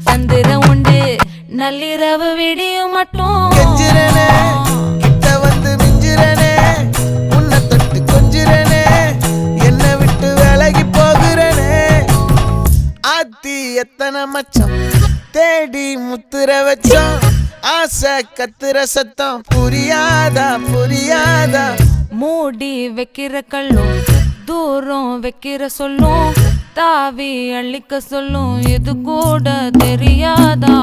சந்திர உண்டு நள்ளிரவு விடியும் மட்டும் கிட்ட வந்து மிஞ்சிரனே உன்னை தொட்டு கொஞ்சிரனே என்ன விட்டு விலகி போகிறனே ஆத்தி எத்தனை மச்சம் தேடி முத்துற வச்சோம் ஆசை கத்துற சத்தம் புரியாதா புரியாதா மூடி வைக்கிற கல்லும் தூரம் வைக்கிற சொல்லும் தாவி அள்ளிக்க சொல்லும் இது கூட தெரியாதா